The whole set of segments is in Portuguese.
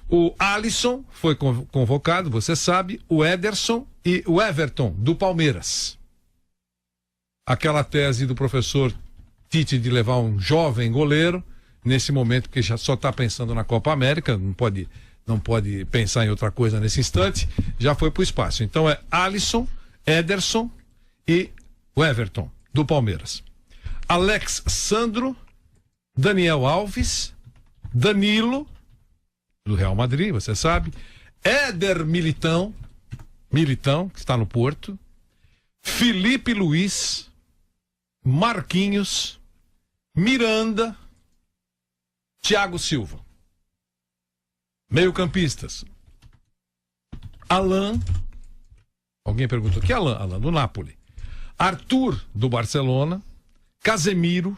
O Alisson foi convocado, você sabe, o Ederson e o Everton, do Palmeiras. Aquela tese do professor Tite de levar um jovem goleiro, nesse momento que já só está pensando na Copa América, não pode pensar em outra coisa nesse instante, já foi para o espaço. Então é Alisson, Ederson e o Everton, do Palmeiras. Alex Sandro, Daniel Alves, Danilo, do Real Madrid, você sabe, Éder Militão, que está no Porto, Felipe Luiz, Marquinhos, Miranda, Thiago Silva. Meio-campistas. Alan. Alguém perguntou, que Alan? Alan, do Napoli. Arthur, do Barcelona. Casemiro.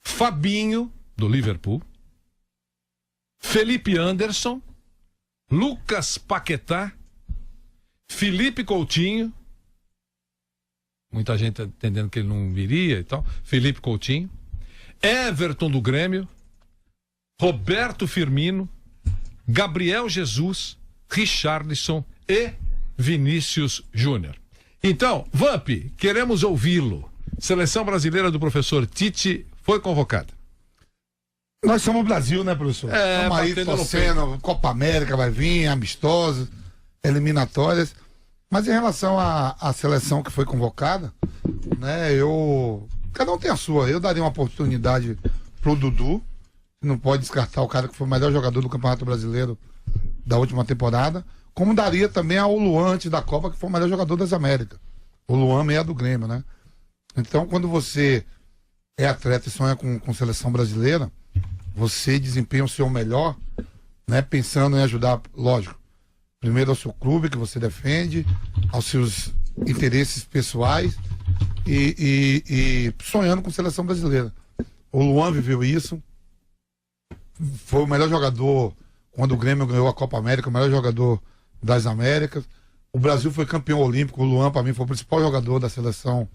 Fabinho, do Liverpool. Felipe Anderson. Lucas Paquetá. Felipe Coutinho. Muita gente entendendo que ele não viria e tal. Felipe Coutinho. Everton, do Grêmio. Roberto Firmino. Gabriel Jesus, Richarlison e Vinícius Júnior. Então, Vamp, queremos ouvi-lo. Seleção brasileira do professor Tite foi convocada. Nós somos Brasil, né, professor? Estamos aí torcendo, Copa América vai vir, amistosos, eliminatórias. Mas em relação à seleção que foi convocada, né, cada um tem a sua. Eu daria uma oportunidade pro Dudu. Não pode descartar o cara que foi o melhor jogador do Campeonato Brasileiro da última temporada, como daria também ao Luan antes da Copa, que foi o melhor jogador das Américas. O Luan meia do Grêmio, né? Então, quando você é atleta e sonha com seleção brasileira, você desempenha o seu melhor, né? Pensando em ajudar, lógico, primeiro ao seu clube que você defende, aos seus interesses pessoais e sonhando com seleção brasileira. O Luan viveu isso. Foi o melhor jogador quando o Grêmio ganhou a Copa América, o melhor jogador das Américas. O Brasil foi campeão olímpico, o Luan, para mim, foi o principal jogador da seleção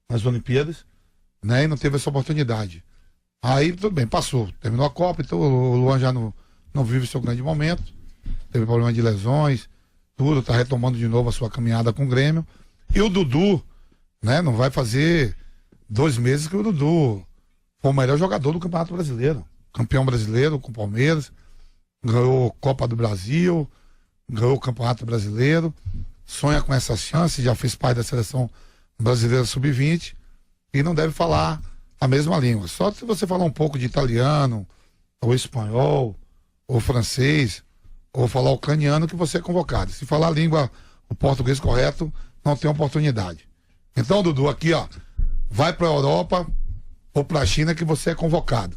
nas Olimpíadas, né? E não teve essa oportunidade. Aí, tudo bem, passou. Terminou a Copa, então o Luan já não vive seu grande momento. Teve problema de lesões, tudo, tá retomando de novo a sua caminhada com o Grêmio. E o Dudu, né? Não vai fazer 2 meses que o Dudu foi o melhor jogador do Campeonato Brasileiro. Campeão brasileiro com o Palmeiras, ganhou Copa do Brasil, ganhou o Campeonato Brasileiro, sonha com essa chance, já fez parte da seleção brasileira sub-20 e não deve falar a mesma língua. Só se você falar um pouco de italiano, ou espanhol, ou francês, ou falar ucraniano, que você é convocado. Se falar a língua, o português correto, não tem oportunidade. Então, Dudu, aqui, ó, vai pra Europa ou pra China que você é convocado.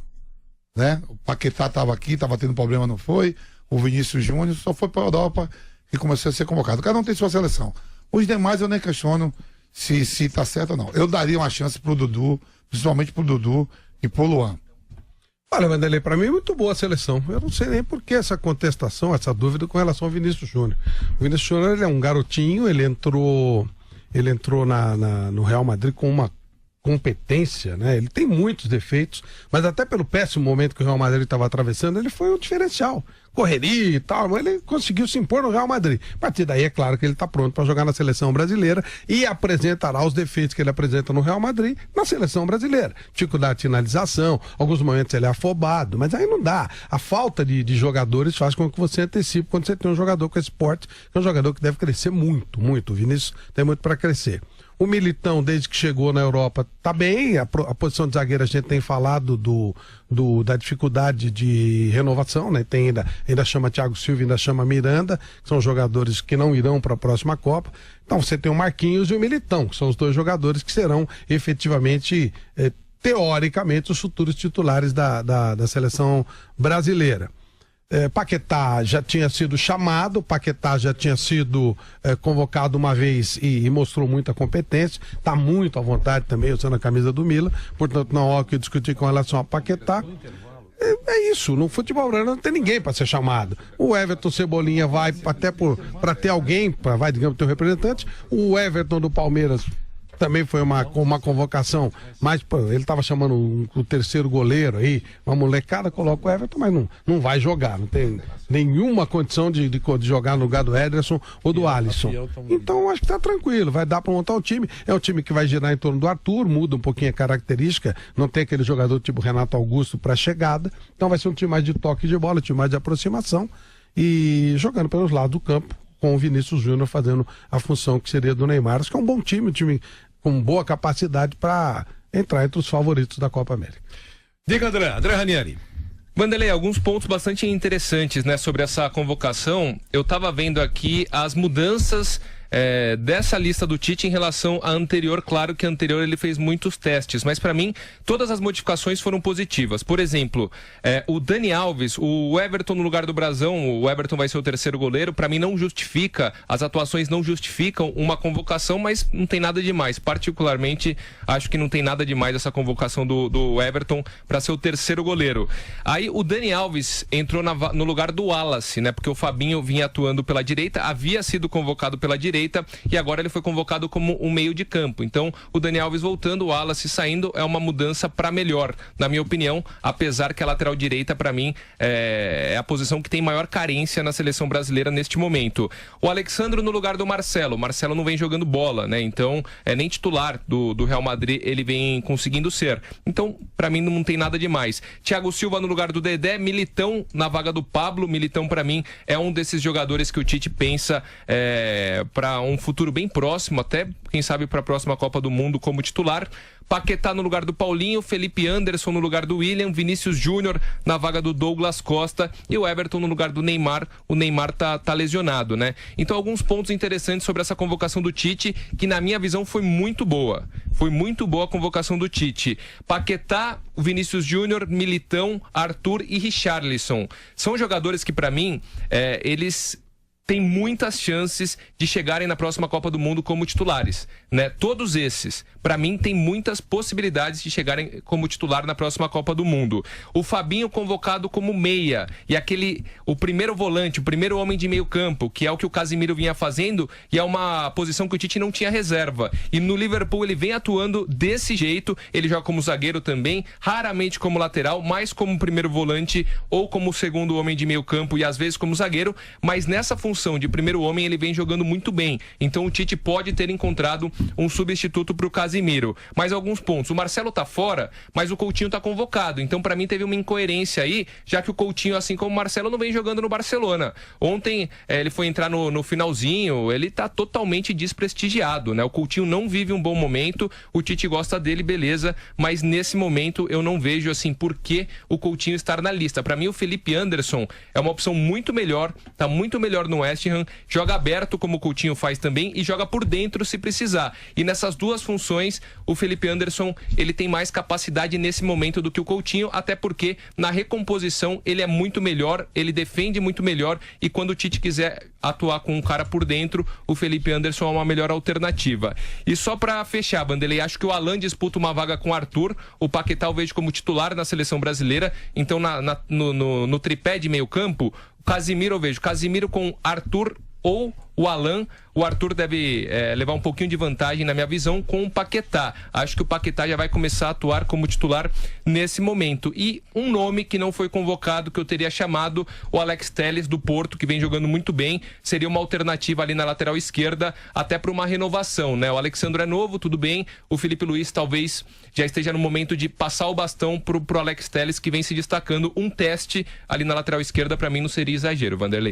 Né? O Paquetá estava aqui, estava tendo problema, não foi. O Vinícius Júnior só foi para a Europa e começou a ser convocado. Cada um tem sua seleção. Os demais eu nem questiono se tá certo ou não. Eu daria uma chance pro Dudu, principalmente pro Dudu e pro Luan. Olha, Vanderlei, para mim é muito boa a seleção. Eu não sei nem por que essa contestação, essa dúvida com relação ao Vinícius Júnior. O Vinícius Júnior, ele é um garotinho, ele entrou no Real Madrid com uma competência, né? Ele tem muitos defeitos, mas até pelo péssimo momento que o Real Madrid estava atravessando, ele foi um diferencial. Correria e tal, mas ele conseguiu se impor no Real Madrid. A partir daí é claro que ele está pronto para jogar na seleção brasileira e apresentará os defeitos que ele apresenta no Real Madrid na seleção brasileira. Dificuldade de finalização, alguns momentos ele é afobado, mas aí não dá. A falta de jogadores faz com que você antecipe quando você tem um jogador com esse porte, que é um jogador que deve crescer muito, muito. O Vinícius tem muito para crescer. O Militão, desde que chegou na Europa, tá bem. A posição de zagueiro a gente tem falado da dificuldade de renovação, né? Tem ainda chama Thiago Silva, ainda chama Miranda, que são jogadores que não irão para a próxima Copa. Então você tem o Marquinhos e o Militão, que são os 2 jogadores que serão efetivamente, teoricamente, os futuros titulares da seleção brasileira. Paquetá já tinha sido chamado, Paquetá já tinha sido convocado uma vez e mostrou muita competência, está muito à vontade também usando a camisa do Milan, portanto não há o que discutir com relação a Paquetá. É isso, no futebol brasileiro não tem ninguém para ser chamado. O Everton Cebolinha vai até para ter alguém, vai, digamos, ter um representante. O Everton do Palmeiras também foi uma convocação, mas pô, ele estava chamando o terceiro goleiro aí, uma molecada, coloca o Everton, mas não vai jogar, não tem nenhuma condição de jogar no lugar do Ederson ou do Alisson. Então acho que tá tranquilo, vai dar para montar o time. É um time que vai girar em torno do Arthur, muda um pouquinho a característica, não tem aquele jogador tipo Renato Augusto para chegada, então vai ser um time mais de toque de bola, um time mais de aproximação e jogando pelos lados do campo, com o Vinícius Júnior fazendo a função que seria do Neymar, que é um bom time, um time com boa capacidade para entrar entre os favoritos da Copa América. Diga, André Ranieri. Vanderlei, alguns pontos bastante interessantes, né, sobre essa convocação. Eu estava vendo aqui as mudanças dessa lista do Tite em relação à anterior. Claro que a anterior ele fez muitos testes, mas para mim todas as modificações foram positivas. Por exemplo, o Dani Alves, o Everton no lugar do Brazão, o Everton vai ser o terceiro goleiro, para mim não justifica, as atuações não justificam uma convocação, mas não tem nada demais. Particularmente, acho que não tem nada demais essa convocação do Everton para ser o terceiro goleiro. Aí o Dani Alves entrou no lugar do Wallace, né? Porque o Fabinho vinha atuando pela direita, havia sido convocado pela direita, e agora ele foi convocado como um meio de campo. Então, o Dani Alves voltando, o Wallace saindo, é uma mudança para melhor, na minha opinião, apesar que a lateral direita, para mim, é a posição que tem maior carência na seleção brasileira neste momento. O Alexandro no lugar do Marcelo. O Marcelo não vem jogando bola, né? Então, nem titular do Real Madrid ele vem conseguindo ser. Então, para mim, não tem nada demais. Thiago Silva no lugar do Dedé, Militão na vaga do Pablo. Militão, para mim, é um desses jogadores que o Tite pensa para um futuro bem próximo, até quem sabe para a próxima Copa do Mundo como titular. Paquetá no lugar do Paulinho, Felipe Anderson no lugar do William, Vinícius Júnior na vaga do Douglas Costa e o Everton no lugar do Neymar. O Neymar tá lesionado, né? Então alguns pontos interessantes sobre essa convocação do Tite, que na minha visão foi muito boa. Foi muito boa a convocação do Tite. Paquetá, Vinícius Júnior, Militão, Arthur e Richarlison. São jogadores que para mim, eles tem muitas chances de chegarem na próxima Copa do Mundo como titulares, né? Todos esses, para mim, tem muitas possibilidades de chegarem como titular na próxima Copa do Mundo. O Fabinho convocado como meia, e o primeiro volante, o primeiro homem de meio campo, que é o que o Casemiro vinha fazendo, e é uma posição que o Tite não tinha reserva. E no Liverpool ele vem atuando desse jeito, ele joga como zagueiro também, raramente como lateral, mais como primeiro volante ou como segundo homem de meio campo e às vezes como zagueiro, mas nessa função de primeiro homem ele vem jogando muito bem, então o Tite pode ter encontrado um substituto para o Casemiro. Mas alguns pontos, o Marcelo tá fora, mas o Coutinho tá convocado, então para mim teve uma incoerência aí, já que o Coutinho, assim como o Marcelo, não vem jogando no Barcelona. Ontem ele foi entrar no finalzinho, ele tá totalmente desprestigiado, né? O Coutinho não vive um bom momento, o Tite gosta dele, beleza, mas nesse momento eu não vejo assim por que o Coutinho estar na lista. Para mim o Felipe Anderson é uma opção muito melhor, tá muito melhor no West Ham, joga aberto como o Coutinho faz também e joga por dentro se precisar. E nessas duas funções, o Felipe Anderson, ele tem mais capacidade nesse momento do que o Coutinho, até porque na recomposição ele é muito melhor, ele defende muito melhor e quando o Tite quiser atuar com um cara por dentro, o Felipe Anderson é uma melhor alternativa. E só pra fechar, Vanderlei, acho que o Alan disputa uma vaga com o Arthur, o Paquetá eu vejo como titular na seleção brasileira, então no tripé de meio campo, Casemiro eu vejo, Casemiro com Arthur ou o Alan. O Arthur deve levar um pouquinho de vantagem na minha visão com o Paquetá. Acho que o Paquetá já vai começar a atuar como titular nesse momento. E um nome que não foi convocado, que eu teria chamado, o Alex Telles do Porto, que vem jogando muito bem, seria uma alternativa ali na lateral esquerda, até para uma renovação, né? O Alexandre é novo, tudo bem, o Felipe Luiz talvez já esteja no momento de passar o bastão pro Alex Telles, que vem se destacando. Um teste ali na lateral esquerda, para mim não seria exagero, Vanderlei.